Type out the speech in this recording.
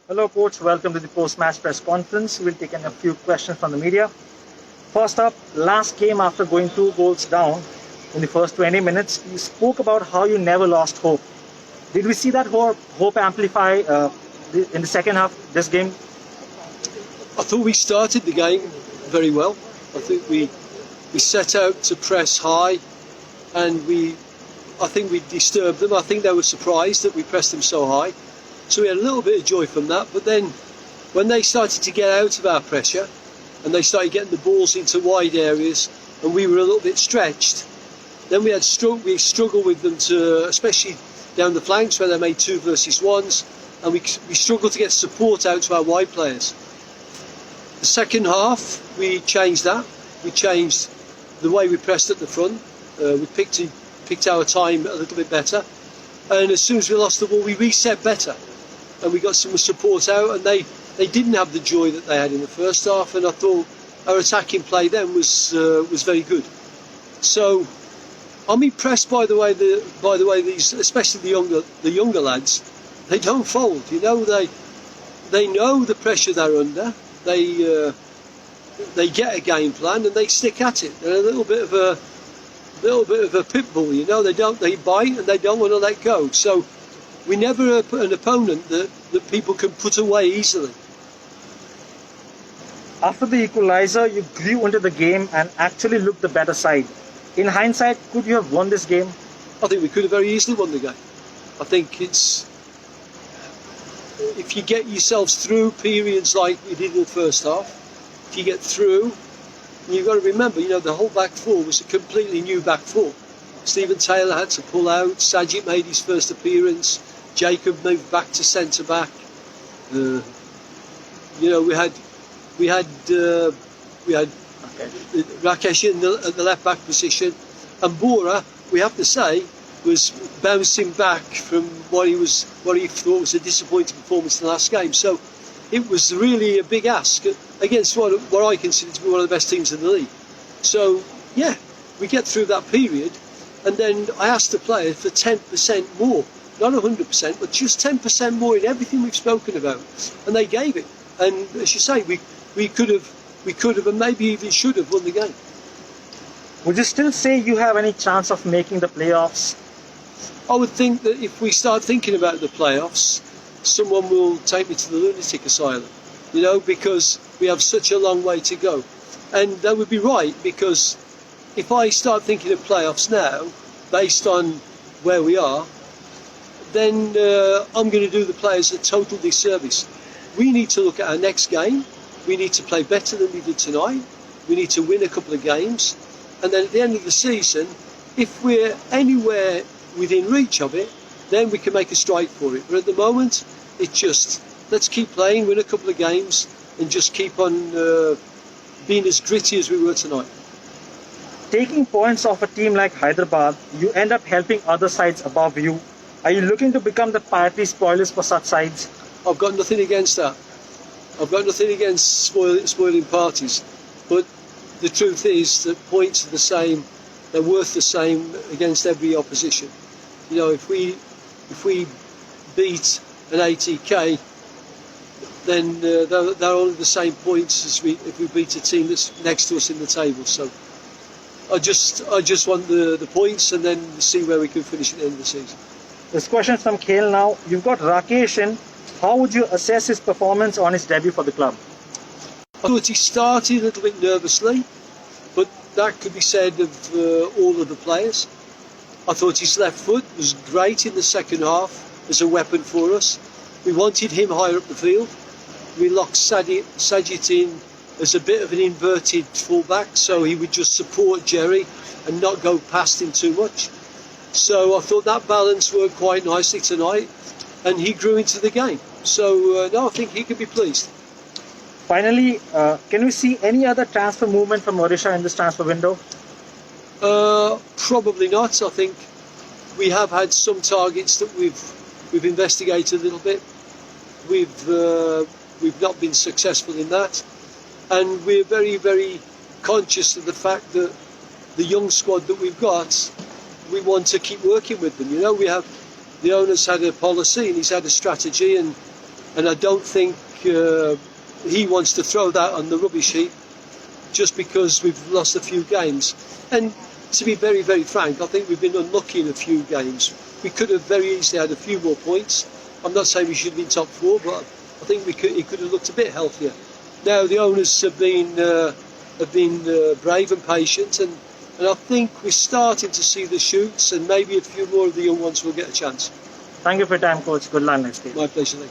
Hello, coach. Welcome to the post-match press conference. We'll take in a few questions from the media. First up, last game after going 2 goals down in the first 20 minutes, you spoke about how you never lost hope. Did we see that hope amplify in the second half this game? I thought we started the game very well. I think we set out to press high, and I think we disturbed them. I think they were surprised that we pressed them so high. So we had a little bit of joy from that. But then when they started to get out of our pressure and they started getting the balls into wide areas and we were a little bit stretched, then we struggled with them, especially down the flanks where they made 2 versus 1s, and we struggled to get support out to our wide players. The second half, we changed that. We changed the way we pressed at the front. We picked our time a little bit better. And as soon as we lost the ball, we reset better. And we got some support out, and they didn't have the joy that they had in the first half. And I thought our attacking play then was very good. So I'm impressed by the way these, especially the younger lads, they don't fold. You know, they know the pressure they're under. They get a game plan and they stick at it. They're a little bit of a pit bull, you know. They bite and they don't want to let go. So we never put an opponent that people can put away easily. After the equalizer, you grew into the game and actually looked the better side. In hindsight, could you have won this game? I think we could have very easily won the game. I think if you get yourselves through periods like we did in the first half, if you get through, you've got to remember, you know, the whole back four was a completely new back four. Stephen Taylor had to pull out. Sajid made his first appearance. Jacob moved back to centre back. You know, we had Rakesh in the left back position, and Bora, we have to say, was bouncing back from what he thought was a disappointing performance in the last game. So it was really a big ask against what I consider to be one of the best teams in the league. So yeah, we get through that period, and then I asked the players for 10% more, not 100%, but just 10% more in everything we've spoken about, and they gave it. And as you say, we could have, and maybe even should have won the game. Would you still say you have any chance of making the playoffs? I would think that if we start thinking about the playoffs, someone will take me to the lunatic asylum, you know, because we have such a long way to go. And that would be right, because if I start thinking of playoffs now, based on where we are, then I'm going to do the players a total disservice. We need to look at our next game. We need to play better than we did tonight. We need to win a couple of games. And then at the end of the season, if we're anywhere within reach of it, then we can make a strike for it. But at the moment, it's just, let's keep playing, win a couple of games, and just keep on being as gritty as we were tonight. Taking points off a team like Hyderabad, you end up helping other sides above you. Are you looking to become the party spoilers for such sides? I've got nothing against that. I've got nothing against spoiling parties. But the truth is that points are the same, they're worth the same against every opposition. You know, if we beat an ATK, then they're only the same points as if we beat a team that's next to us in the table. So I just want the points, and then see where we can finish at the end of the season. This question is from Khel now. You've got Rakesh in. How would you assess his performance on his debut for the club? I thought he started a little bit nervously, but that could be said of all of the players. I thought his left foot was great in the second half as a weapon for us. We wanted him higher up the field. We locked Sajid in as a bit of an inverted fullback, so he would just support Jerry and not go past him too much. So I thought that balance worked quite nicely tonight, and he grew into the game. So no, I think he can be pleased. Finally, can we see any other transfer movement from Odisha in this transfer window? Probably not. I think we have had some targets that we've investigated a little bit. We've not been successful in that, and we're very, very conscious of the fact that the young squad that we've got, we want to keep working with them. You know, the owner's had a policy and he's had a strategy, and and I don't think he wants to throw that on the rubbish heap just because we've lost a few games. And to be very, very frank, I think we've been unlucky in a few games. We could have very easily had a few more points. I'm not saying we should have been top four, but I think he could have looked a bit healthier. Now the owners have been brave and patient, and I think we're starting to see the shoots, and maybe a few more of the young ones will get a chance. Thank you for your time, coach. Good luck next game. My pleasure.